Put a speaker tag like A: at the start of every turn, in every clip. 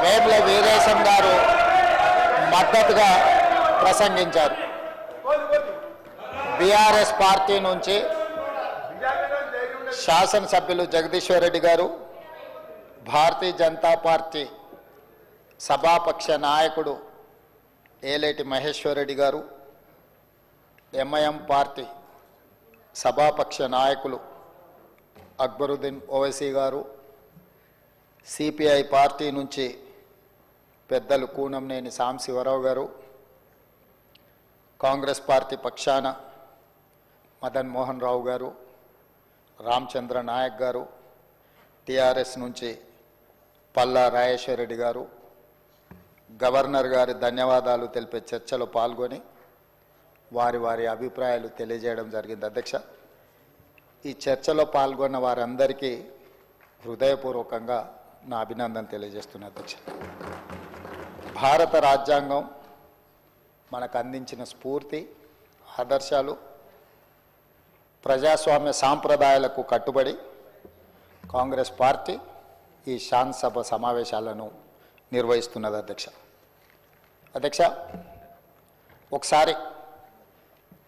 A: వేముల వీరేశం గారు మద్దతుగా ప్రసంగించారు. బీఆర్ఎస్ పార్టీ నుంచి శాసనసభ్యులు జగదీశ్వర్ రెడ్డి గారు, భారతీయ జనతా పార్టీ సభాపక్ష నాయకుడు ఏలేటి మహేశ్వర్ రెడ్డి గారు, ఎంఐఎం పార్టీ సభాపక్ష నాయకులు అక్బరుద్దీన్ ఓవైసీ గారు, సిపిఐ పార్టీ నుంచి పెద్దలు కూనంనేని సాంశివరావు గారు, కాంగ్రెస్ పార్టీ పక్షాన మదన్ మోహన్ రావు గారు, రామచంద్ర నాయక్ గారు, టిఆర్ఎస్ నుంచి పల్లా రాజేశ్వర రెడ్డి గారు గవర్నర్ గారి ధన్యవాదాలు తెలిపే చర్చలో పాల్గొని వారి వారి అభిప్రాయాలు తెలియజేయడం జరిగింది. అధ్యక్ష, ఈ చర్చలో పాల్గొన్న వారందరికీ హృదయపూర్వకంగా నా అభినందన తెలియజేస్తున్నా. అధ్యక్ష, భారత రాజ్యాంగం మనకు అందించిన స్ఫూర్తి, ఆదర్శాలు, ప్రజాస్వామ్య సాంప్రదాయాలకు కట్టుబడి కాంగ్రెస్ పార్టీ ఈ శాసనసభ సమావేశాలను నిర్వహిస్తున్నది. అధ్యక్ష, ఒకసారి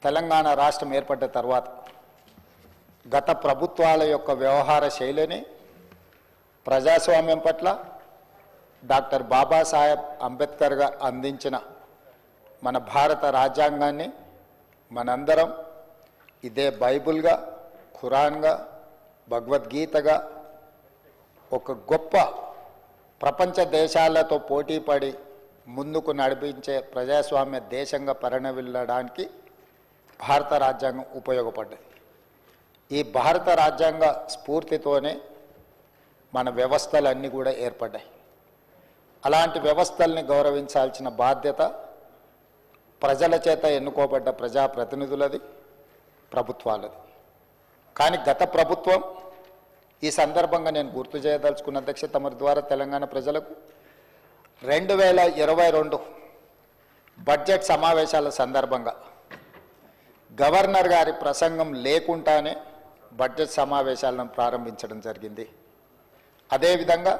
A: తెలంగాణ రాష్ట్రం ఏర్పడ్డ తర్వాత గత ప్రభుత్వాల యొక్క వ్యవహార శైలిని ప్రజాస్వామ్యం పట్ల డాక్టర్ బాబాసాహెబ్ అంబేద్కర్ గారు అందించిన మన భారత రాజ్యాంగాన్ని మనందరం ఇదే బైబిల్గా, ఖురాన్గా, భగవద్గీతగా ఒక గొప్ప ప్రపంచ దేశాలతో పోటీపడి ముందుకు నడిపించే ప్రజాస్వామ్య దేశంగా పరిణమిల్లడానికి భారత రాజ్యాంగం ఉపయోగపడ్డది. ఈ భారత రాజ్యాంగ స్ఫూర్తితోనే మన వ్యవస్థలన్నీ కూడా ఏర్పడ్డాయి. అలాంటి వ్యవస్థల్ని గౌరవించాల్సిన బాధ్యత ప్రజల చేత ఎన్నుకోబడ్డ ప్రజాప్రతినిధులది, ప్రభుత్వాలది. కానీ గత ప్రభుత్వం, ఈ సందర్భంగా నేను గుర్తు చేయదలుచుకున్న అధ్యక్ష తమరి ద్వారా తెలంగాణ ప్రజలకు 2022 బడ్జెట్ సమావేశాల సందర్భంగా గవర్నర్ గారి ప్రసంగం లేకుండానే బడ్జెట్ సమావేశాలను ప్రారంభించడం జరిగింది. అదేవిధంగా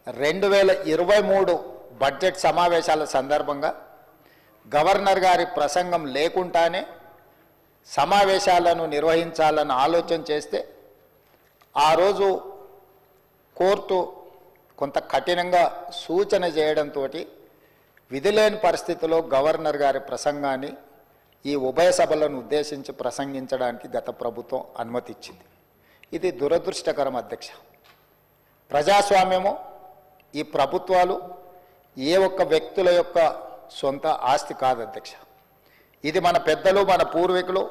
A: 2023 బడ్జెట్ సమావేశాల సందర్భంగా గవర్నర్ గారి ప్రసంగం లేకుండానే సమావేశాలను నిర్వహించాలని ఆలోచన చేస్తే ఆ రోజు కోర్టు కొంత కఠినంగా సూచన చేయడంతో విధిలేని పరిస్థితిలో గవర్నర్ గారి ప్రసంగాన్ని ఈ ఉభయ సభలను ఉద్దేశించి ప్రసంగించడానికి గత ప్రభుత్వం అనుమతి ఇచ్చింది. ఇది దురదృష్టకరం అధ్యక్ష. ప్రజాస్వామ్యము, ఈ ప్రభుత్వాలు ఏ ఒక్క వ్యక్తుల యొక్క సొంత ఆస్తి కాదు అధ్యక్ష. ఇది మన పెద్దలు, మన పూర్వీకులు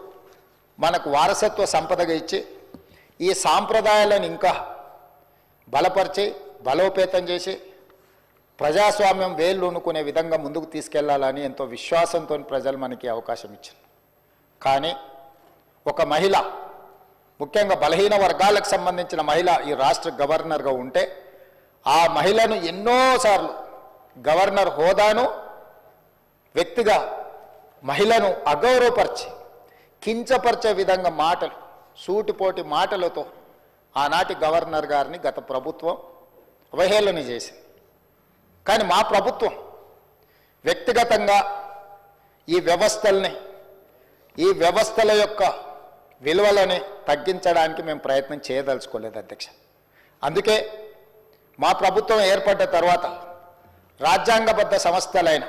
A: మనకు వారసత్వ సంపదగా ఇచ్చి ఈ సాంప్రదాయాలను ఇంకా బలపరిచి బలోపేతం చేసి ప్రజాస్వామ్యం వేళ్ళు ఉనుకునే విధంగా ముందుకు తీసుకెళ్లాలని ఎంతో విశ్వాసంతో ప్రజలు మనకి అవకాశం ఇచ్చారు. కానీ ఒక మహిళ, ముఖ్యంగా బలహీన వర్గాలకు సంబంధించిన మహిళ ఈ రాష్ట్ర గవర్నర్గా ఉంటే ఆ మహిళను ఎన్నోసార్లు గవర్నర్ హోదాను వ్యక్తిగా మహిళను అగౌరవపరిచి కించపరిచే విధంగా మాటలు, సూటిపోటి మాటలతో ఆనాటి గవర్నర్ గారిని గత ప్రభుత్వం అవహేళన చేసింది. కానీ మా ప్రభుత్వం వ్యక్తిగతంగా ఈ వ్యవస్థల్ని, ఈ వ్యవస్థల యొక్క విలువలని తగ్గించడానికి మేము ప్రయత్నం చేయదలుచుకోలేదు అధ్యక్ష. అందుకే మా ప్రభుత్వం ఏర్పడ్డ తర్వాత రాజ్యాంగబద్ధ సంస్థలైన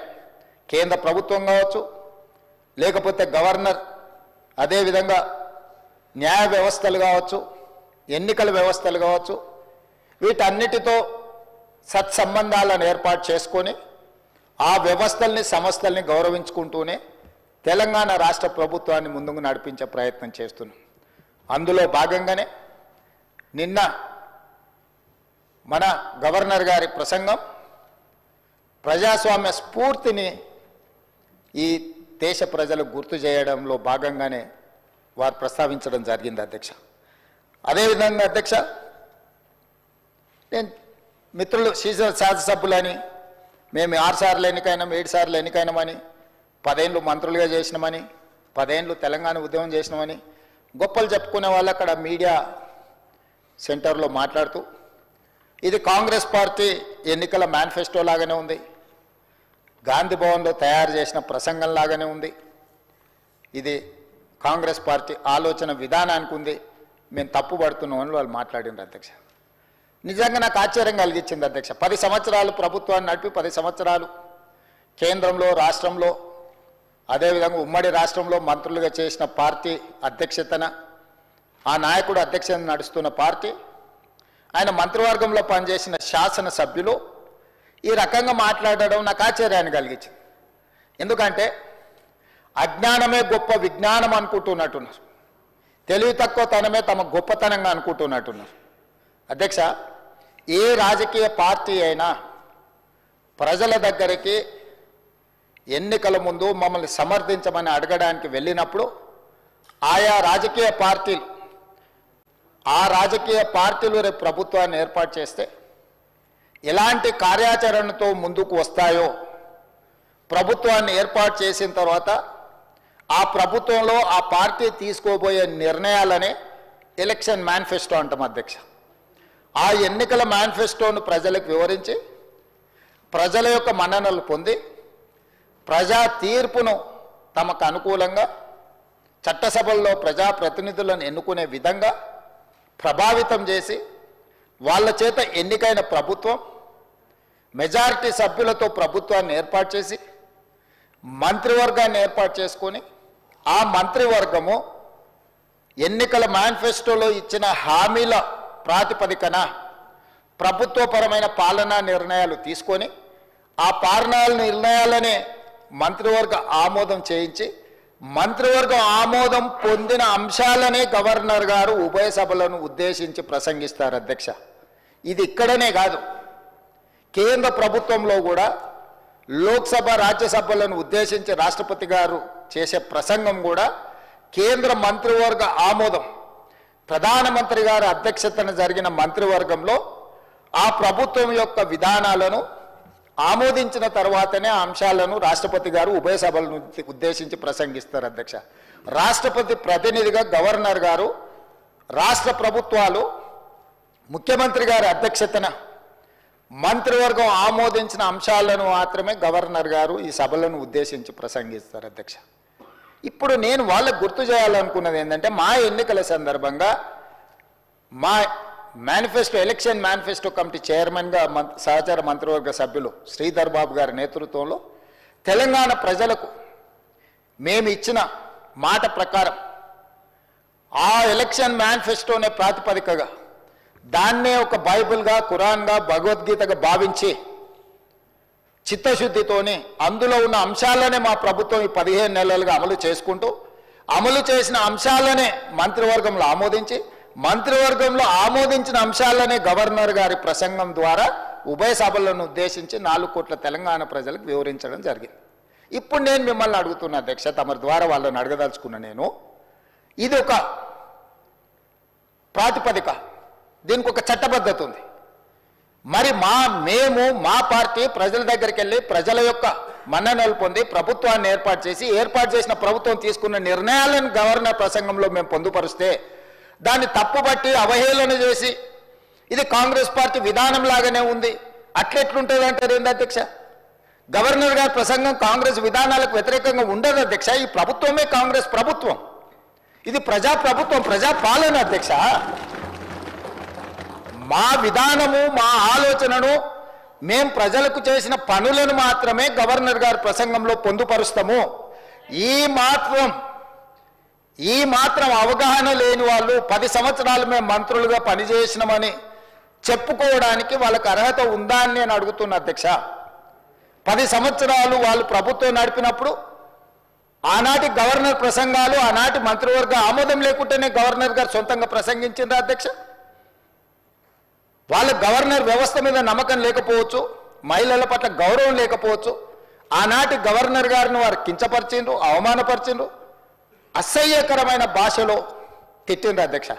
A: కేంద్ర ప్రభుత్వం కావచ్చు, లేకపోతే గవర్నర్, అదేవిధంగా న్యాయ వ్యవస్థలు కావచ్చు, ఎన్నికల వ్యవస్థలు కావచ్చు, వీటన్నిటితో సత్సంబంధాలను ఏర్పాటు చేసుకొని ఆ వ్యవస్థల్ని, సంస్థల్ని గౌరవించుకుంటూనే తెలంగాణ రాష్ట్ర ప్రభుత్వాన్ని ముందుకు నడిపించే ప్రయత్నం చేస్తున్నాం. అందులో భాగంగానే నిన్న మన గవర్నర్ గారి ప్రసంగం ప్రజాస్వామ్య స్ఫూర్తిని ఈ దేశ ప్రజలకు గుర్తు చేయడంలో భాగంగానే వారు ప్రస్తావించడం జరిగింది అధ్యక్ష. అదేవిధంగా అధ్యక్ష, నేను మిత్రులు శాసనసభ్యులని మేము 6 సార్లు ఎన్నికైనాం, 7 సార్లు ఎన్నికైనామని, 10 ఏళ్ళు మంత్రులుగా చేసినామని, 10 ఏళ్ళు తెలంగాణ ఉద్యమం చేసినామని గొప్పలు చెప్పుకునే వాళ్ళు అక్కడ మీడియా సెంటర్లో మాట్లాడుతూ ఇది కాంగ్రెస్ పార్టీ ఎన్నికల మేనిఫెస్టో లాగానే ఉంది, గాంధీ భవన్లో తయారు చేసిన ప్రసంగం లాగానే ఉంది. ఇది కాంగ్రెస్ పార్టీ ఆలోచన విధానానికి ఉంది. మేము తప్పు పడుతున్నామని వాళ్ళు మాట్లాడినారు అధ్యక్ష. నిజంగా నాకు ఆశ్చర్యం కలిగించింది అధ్యక్ష. 10 సంవత్సరాలు ప్రభుత్వాన్ని నడిపి 10 సంవత్సరాలు కేంద్రంలో రాష్ట్రంలో అదేవిధంగా ఉమ్మడి రాష్ట్రంలో మంత్రులుగా చేసిన పార్టీ అధ్యక్షతన ఆ నాయకుడు అధ్యక్షత నడుస్తున్న పార్టీ, ఆయన మంత్రివర్గంలో పనిచేసిన శాసనసభ్యులు ఈ రకంగా మాట్లాడడం నాకు ఆశ్చర్యాన్ని కలిగించింది. ఎందుకంటే అజ్ఞానమే గొప్ప విజ్ఞానం అనుకుంటున్నట్టున్నారు, తెలివి తక్కువతనమే తమ గొప్పతనంగా అనుకుంటున్నట్టున్నారు. అధ్యక్ష, ఏ రాజకీయ పార్టీ అయినా ప్రజల దగ్గరికి ఎన్నికల ముందు మమ్మల్ని సమర్థించమని అడగడానికి వెళ్ళినప్పుడు ఆయా రాజకీయ పార్టీలు రేపు ప్రభుత్వాన్ని ఏర్పాటు చేస్తే ఎలాంటి కార్యాచరణతో ముందుకు వస్తాయో, ప్రభుత్వాన్ని ఏర్పాటు చేసిన తర్వాత ఆ ప్రభుత్వంలో ఆ పార్టీ తీసుకోబోయే నిర్ణయాలనే ఎలక్షన్ మేనిఫెస్టో అంటాం అధ్యక్ష. ఆ ఎన్నికల మేనిఫెస్టోను ప్రజలకు వివరించి ప్రజల యొక్క మన్ననలు పొంది ప్రజా తీర్పును తమకు అనుకూలంగా చట్టసభల్లో ప్రజాప్రతినిధులను ఎన్నుకునే విధంగా ప్రభావితం చేసి వాళ్ళ చేత ఎన్నికైన ప్రభుత్వం మెజారిటీ సభ్యులతో ప్రభుత్వాన్ని ఏర్పాటు చేసి మంత్రివర్గాన్ని ఏర్పాటు చేసుకొని ఆ మంత్రివర్గము ఎన్నికల మేనిఫెస్టోలో ఇచ్చిన హామీల ప్రాతిపదికన ప్రభుత్వపరమైన పాలనా నిర్ణయాలు తీసుకొని ఆ పాలనా నిర్ణయాలనే మంత్రివర్గ ఆమోదం చేయించి మంత్రివర్గం ఆమోదం పొందిన అంశాలనే గవర్నర్ గారు ఉభయ సభలను ఉద్దేశించి ప్రసంగిస్తారు అధ్యక్ష. ఇది ఇక్కడనే కాదు, కేంద్ర ప్రభుత్వంలో కూడా లోక్సభ రాజ్యసభలను ఉద్దేశించి రాష్ట్రపతి గారు చేసే ప్రసంగం కూడా కేంద్ర మంత్రివర్గ ఆమోదం, ప్రధానమంత్రి గారి అధ్యక్షతన జరిగిన మంత్రివర్గంలో ఆ ప్రభుత్వం యొక్క విధానాలను ఆమోదించిన తర్వాతనే ఆ అంశాలను రాష్ట్రపతి గారు ఉభయ సభలను ఉద్దేశించి ప్రసంగిస్తారు అధ్యక్ష. రాష్ట్రపతి ప్రతినిధిగా గవర్నర్ గారు, రాష్ట్ర ప్రభుత్వాలు ముఖ్యమంత్రి గారి అధ్యక్షతన మంత్రివర్గం ఆమోదించిన అంశాలను మాత్రమే గవర్నర్ గారు ఈ సభలను ఉద్దేశించి ప్రసంగిస్తారు అధ్యక్ష. ఇప్పుడు నేను వాళ్ళకు గుర్తు చేయాలనుకున్నది ఏంటంటే, మా ఎన్నికల సందర్భంగా మా మేనిఫెస్టో ఎలక్షన్ మేనిఫెస్టో కమిటీ చైర్మన్గా సహచార మంత్రివర్గ సభ్యులు శ్రీధర్ బాబు గారి నేతృత్వంలో తెలంగాణ ప్రజలకు మేము ఇచ్చిన మాట ప్రకారం ఆ ఎలక్షన్ మేనిఫెస్టోనే ప్రాతిపదికగా దాన్నే ఒక బైబిల్గా, ఖురాన్గా, భగవద్గీతగా భావించి చిత్తశుద్ధితోని అందులో ఉన్న అంశాలనే మా ప్రభుత్వం ఈ 15 నెలలుగా అమలు చేసుకుంటూ అమలు చేసిన అంశాలనే మంత్రివర్గంలో ఆమోదించి మంత్రివర్గంలో ఆమోదించిన అంశాలనే గవర్నర్ గారి ప్రసంగం ద్వారా ఉభయ సభలను ఉద్దేశించి 4 కోట్ల తెలంగాణ ప్రజలకు వివరించడం జరిగింది. ఇప్పుడు నేను మిమ్మల్ని అడుగుతున్నా అధ్యక్ష, తమరి ద్వారా వాళ్ళని అడగదలుచుకున్నా నేను, ఇది ఒక ప్రాతిపదిక, దీనికి ఒక చట్టబద్ధత ఉంది. మరి మా పార్టీ ప్రజల దగ్గరికి వెళ్ళి ప్రజల యొక్క మన్ననలు పొంది ప్రభుత్వాన్ని ఏర్పాటు చేసిన ప్రభుత్వం తీసుకున్న నిర్ణయాలను గవర్నర్ ప్రసంగంలో మేము పొందుపరిస్తే దాన్ని తప్పుబట్టి అవహేళన చేసి ఇది కాంగ్రెస్ పార్టీ విధానం లాగానే ఉంది అట్లెట్లుంటుంది అంటారు ఏంది అధ్యక్ష? గవర్నర్ గారి ప్రసంగం కాంగ్రెస్ విధానాలకు వ్యతిరేకంగా ఉండదు అధ్యక్ష. ఈ ప్రభుత్వమే కాంగ్రెస్ ప్రభుత్వం, ఇది ప్రజా ప్రభుత్వం, ప్రజా పాలన అధ్యక్ష. మా విధానము, మా ఆలోచనను, మేం ప్రజలకు చేసిన పనులను మాత్రమే గవర్నర్ గారి ప్రసంగంలో పొందుపరుస్తాము. ఈ మాత్రం అవగాహన లేని వాళ్ళు 10 సంవత్సరాలు మేము మంత్రులుగా పనిచేసినామని చెప్పుకోవడానికి వాళ్ళకి అర్హత ఉందా అని నేను అడుగుతున్నా అధ్యక్ష. 10 సంవత్సరాలు వాళ్ళు ప్రభుత్వం నడిపినప్పుడు ఆనాటి గవర్నర్ ప్రసంగాలు, ఆనాటి మంత్రివర్గ ఆమోదం లేకుంటేనే గవర్నర్ గారు సొంతంగా ప్రసంగించిందా అధ్యక్ష? వాళ్ళ గవర్నర్ వ్యవస్థ మీద నమ్మకం లేకపోవచ్చు, మహిళల పట్ల గౌరవం లేకపోవచ్చు, ఆనాటి గవర్నర్ గారిని వారు కించపరిచిండ్రు, అవమానపరిచిండ్రు, అసహ్యకరమైన భాషలో తిట్టిండ్రు అధ్యక్ష.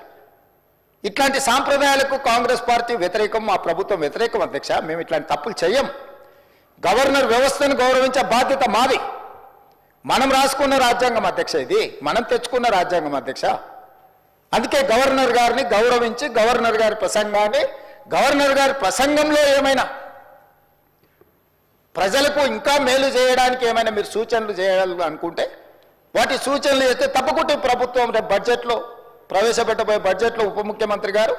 A: ఇట్లాంటి సాంప్రదాయాలకు కాంగ్రెస్ పార్టీ వ్యతిరేకం, మా ప్రభుత్వం వ్యతిరేకం అధ్యక్ష. మేము ఇట్లాంటి తప్పులు చెయ్యం. గవర్నర్ వ్యవస్థను గౌరవించే బాధ్యత మాది. మనం రాసుకున్న రాజ్యాంగం అధ్యక్ష, ఇది మనం తెచ్చుకున్న రాజ్యాంగం అధ్యక్ష. అందుకే గవర్నర్ గారిని గౌరవించి గవర్నర్ గారి ప్రసంగాన్ని గవర్నర్ గారి ప్రసంగంలో ఏమైనా ప్రజలకు ఇంకా మేలు చేయడానికి ఏమైనా మీరు సూచనలు చేయాలి అనుకుంటే వాటి సూచనలు చేస్తే తప్పకుండా ప్రభుత్వం బడ్జెట్లో ప్రవేశపెట్టబోయే బడ్జెట్లో ఉప ముఖ్యమంత్రి గారు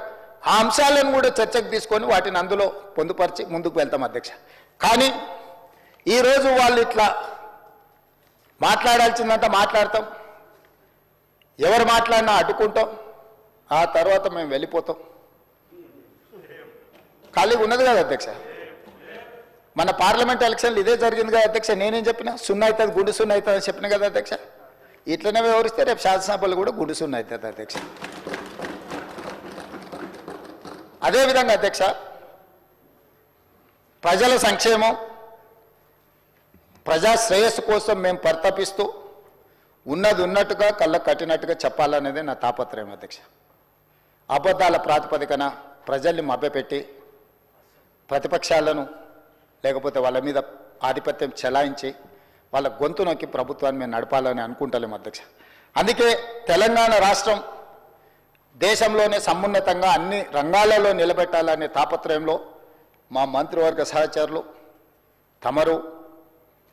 A: ఆ అంశాలను కూడా చర్చకు తీసుకొని వాటిని అందులో పొందుపరిచి ముందుకు వెళ్తాం అధ్యక్ష. కానీ ఈరోజు వాళ్ళు ఇట్లా మాట్లాడాల్సిందంతా మాట్లాడతాం, ఎవరు మాట్లాడినా అడ్డుకుంటాం, ఆ తర్వాత మేము వెళ్ళిపోతాం. ఖాళీగా ఉన్నది కదా అధ్యక్ష. మన పార్లమెంట్ ఎలక్షన్లు ఇదే జరిగింది కదా అధ్యక్ష. నేనేం చెప్పినా సున్నా అవుతుంది, గుండు సున్నా అవుతుంది అని చెప్పిన కదా అధ్యక్ష. ఇట్లనే వివరిస్తే రేపు శాసనసభలు కూడా గుండు సున్నా అవుతుంది అధ్యక్ష. అదేవిధంగా అధ్యక్ష, ప్రజల సంక్షేమం ప్రజా శ్రేయస్సు కోసం మేము పరితపిస్తూ ఉన్నది ఉన్నట్టుగా కళ్ళకు కట్టినట్టుగా చెప్పాలనేది నా తాపత్రయం అధ్యక్ష. అబద్ధాల ప్రాతిపదికన ప్రజల్ని మభ్యపెట్టి ప్రతిపక్షాలను లేకపోతే వాళ్ళ మీద ఆధిపత్యం చెలాయించి వాళ్ళ గొంతు నొక్కి ప్రభుత్వాన్ని మేము నడపాలని అనుకుంటలేము అధ్యక్ష. అందుకే తెలంగాణ రాష్ట్రం దేశంలోనే సమున్నతంగా అన్ని రంగాలలో నిలబెట్టాలనే తాపత్రయంలో మా మంత్రివర్గ సహచరులు తమరు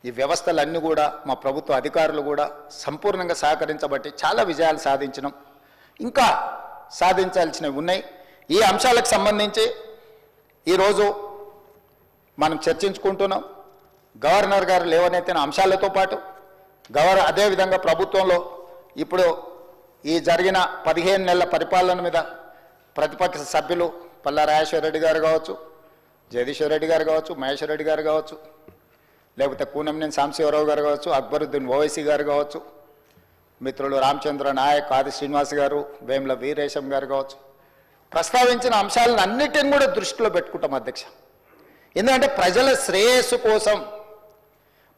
A: ఈ వ్యవస్థలన్నీ కూడా మా ప్రభుత్వ అధికారులు కూడా సంపూర్ణంగా సహకరించబట్టి చాలా విజయాలు సాధించినాం. ఇంకా సాధించాల్సినవి ఉన్నాయి. ఈ అంశాలకు సంబంధించి ఈరోజు మనం చర్చించుకుంటున్నాం. గవర్నర్ గారు లేవనెత్తిన అంశాలతో పాటు అదేవిధంగా ప్రభుత్వంలో ఇప్పుడు ఈ జరిగిన 15 నెలల పరిపాలన మీద ప్రతిపక్ష సభ్యులు పల్లా రాజేశ్వర రెడ్డి గారు కావచ్చు, జగదీశ్వర్ రెడ్డి గారు కావచ్చు, మహేశ్వర్ రెడ్డి గారు కావచ్చు, లేకపోతే కూనంనేని సాంబశివరావు గారు కావచ్చు, అక్బరుద్దీన్ ఓవైసీ గారు కావచ్చు, మిత్రులు రామచంద్ర నాయక్, ఆది శ్రీనివాస్ గారు, వేముల వీరేశం గారు కావచ్చు, ప్రస్తావించిన అంశాలను అన్నిటిని కూడా దృష్టిలో పెట్టుకుంటాం అధ్యక్ష. ఎందుకంటే ప్రజల శ్రేయస్సు కోసం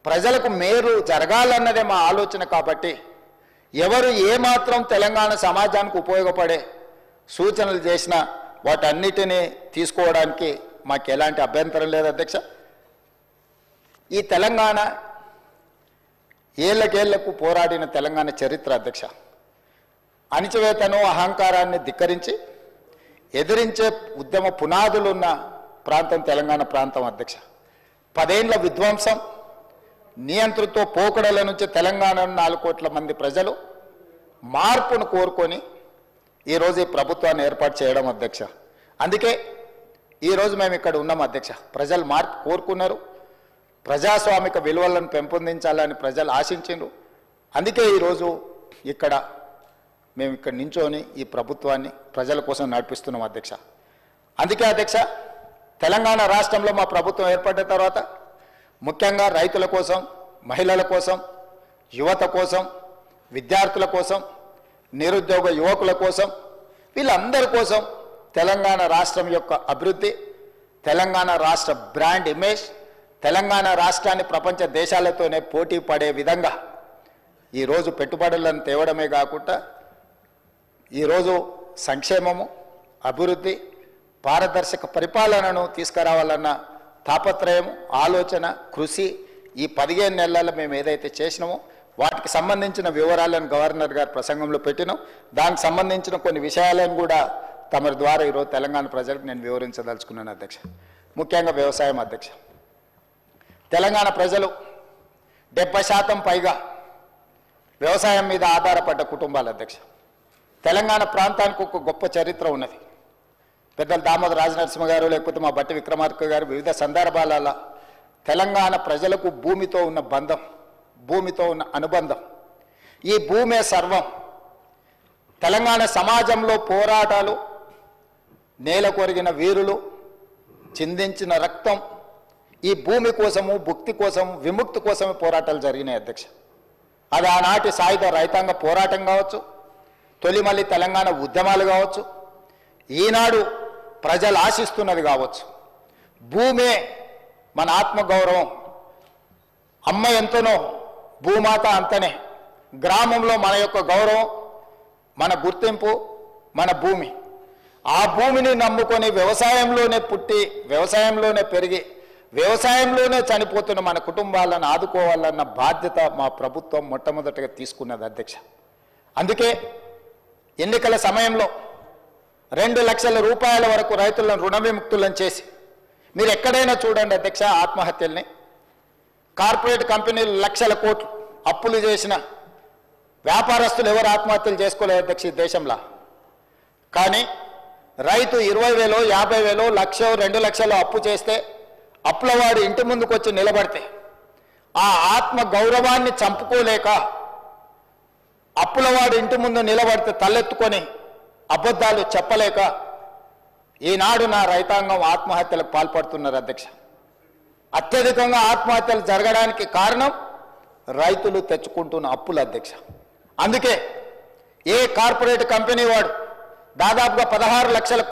A: ప్రజలకు మేలు జరగాలన్నదే మా ఆలోచన. కాబట్టి ఎవరు ఏమాత్రం తెలంగాణ సమాజానికి ఉపయోగపడే సూచనలు చేసినా వాటన్నిటినీ తీసుకోవడానికి మాకు ఎలాంటి అభ్యంతరం లేదు అధ్యక్ష. ఈ తెలంగాణ ఏళ్ళకేళ్లకు పోరాడిన తెలంగాణ చరిత్ర అధ్యక్ష. అణిచివేతను అహంకారాన్ని ధిక్కరించి ఎదిరించే ఉద్యమ పునాదులున్న ప్రాంతం తెలంగాణ ప్రాంతం అధ్యక్ష. 10 ఏళ్ల విధ్వంసం నియంతృత్వ పోకడల నుంచి తెలంగాణ 4 కోట్ల మంది ప్రజలు మార్పును కోరుకొని ఈరోజు ఈ ప్రభుత్వాన్ని ఏర్పాటు చేయడం అధ్యక్ష. అందుకే ఈరోజు మేము ఇక్కడ ఉన్నాం అధ్యక్ష. ప్రజలు మార్పు కోరుకున్నారు, ప్రజాస్వామిక విలువలను పెంపొందించాలని ప్రజలు ఆశించారు. అందుకే ఈరోజు మేము ఇక్కడ నించొని ఈ ప్రభుత్వాన్ని ప్రజల కోసం నడిపిస్తున్నాం అధ్యక్ష. అందుకే అధ్యక్ష, తెలంగాణ రాష్ట్రంలో మా ప్రభుత్వం ఏర్పడిన తర్వాత ముఖ్యంగా రైతుల కోసం, మహిళల కోసం, యువత కోసం, విద్యార్థుల కోసం, నిరుద్యోగ యువకుల కోసం, వీళ్ళందరి కోసం తెలంగాణ రాష్ట్రం యొక్క అభివృద్ధి, తెలంగాణ రాష్ట్ర బ్రాండ్ ఇమేజ్, తెలంగాణ రాష్ట్రాన్ని ప్రపంచ దేశాలతోనే పోటీ పడే విధంగా ఈరోజు పెట్టుబడులను తేవడమే కాకుండా ఈరోజు సంక్షేమము, అభివృద్ధి, పారదర్శక పరిపాలనను తీసుకురావాలన్న తాపత్రయం, ఆలోచన, కృషి ఈ 15 నెలల్లో మేము ఏదైతే చేసినామో వాటికి సంబంధించిన వివరాలను గవర్నర్ గారి ప్రసంగంలో పెట్టినాం. దానికి సంబంధించిన కొన్ని విషయాలను కూడా తమ ద్వారా ఈరోజు తెలంగాణ ప్రజలకు నేను వివరించదలుచుకున్నాను అధ్యక్ష. ముఖ్యంగా వ్యవసాయం అధ్యక్ష. తెలంగాణ ప్రజలు 70% పైగా వ్యవసాయం మీద ఆధారపడ్డ కుటుంబాలు అధ్యక్ష. తెలంగాణ ప్రాంతానికి ఒక గొప్ప చరిత్ర ఉన్నది. పెద్దలు దామోదర రాజనరసింహ గారు లేకపోతే మా బట్టి విక్రమార్క గారు వివిధ సందర్భాలలో తెలంగాణ ప్రజలకు భూమితో ఉన్న బంధం, భూమితో ఉన్న అనుబంధం, ఈ భూమే సర్వం, తెలంగాణ సమాజంలో పోరాటాలు, నేల కొరిగిన వీరులు చిందించిన రక్తం, ఈ భూమి కోసము, భుక్తి కోసం, విముక్తి కోసమే పోరాటాలు జరిగినాయి అధ్యక్ష. అది ఆనాటి సాయుధ రైతాంగ పోరాటం కావచ్చు, తొలిమల్లి తెలంగాణ ఉద్యమాలు కావచ్చు, ఈనాడు ప్రజలు ఆశిస్తున్నది కావచ్చు. భూమే మన ఆత్మగౌరవం. అమ్మ ఎంతనో భూమాత అంతనే. గ్రామంలో మన యొక్క గౌరవం, మన గుర్తింపు, మన భూమి. ఆ భూమిని నమ్ముకొని వ్యవసాయంలోనే పుట్టి, వ్యవసాయంలోనే పెరిగి, వ్యవసాయంలోనే చనిపోతున్న మన కుటుంబాలను ఆదుకోవాలన్న బాధ్యత మా ప్రభుత్వం మొట్టమొదటిగా తీసుకున్నది అధ్యక్ష. అందుకే ఎన్నికల సమయంలో 2 లక్షల రూపాయల వరకు రైతులను రుణ విముక్తులను చేసి మీరు ఎక్కడైనా చూడండి అధ్యక్ష ఆత్మహత్యల్ని. కార్పొరేట్ కంపెనీలు లక్షల కోట్లు అప్పులు చేసిన వ్యాపారస్తులు ఎవరు ఆత్మహత్యలు చేసుకోలేదు అధ్యక్ష ఈ దేశంలో. కానీ రైతు 20,000 50,000 లక్ష 2 లక్షలు అప్పు చేస్తే అప్పులవాడు ఇంటి ముందుకు వచ్చి నిలబడితే ఆ ఆత్మ గౌరవాన్ని చంపుకోలేక అప్పులవాడు ఇంటి ముందు నిలబడితే తలెత్తుకొని అబద్ధాలు చెప్పలేక ఈనాడు నా రైతాంగం ఆత్మహత్యలకు పాల్పడుతున్నారు అధ్యక్ష. అత్యధికంగా ఆత్మహత్యలు జరగడానికి కారణం రైతులు తెచ్చుకుంటున్న అప్పులు అధ్యక్ష. అందుకే ఏ కార్పొరేట్ కంపెనీ వాడు దాదాపుగా 16 లక్షల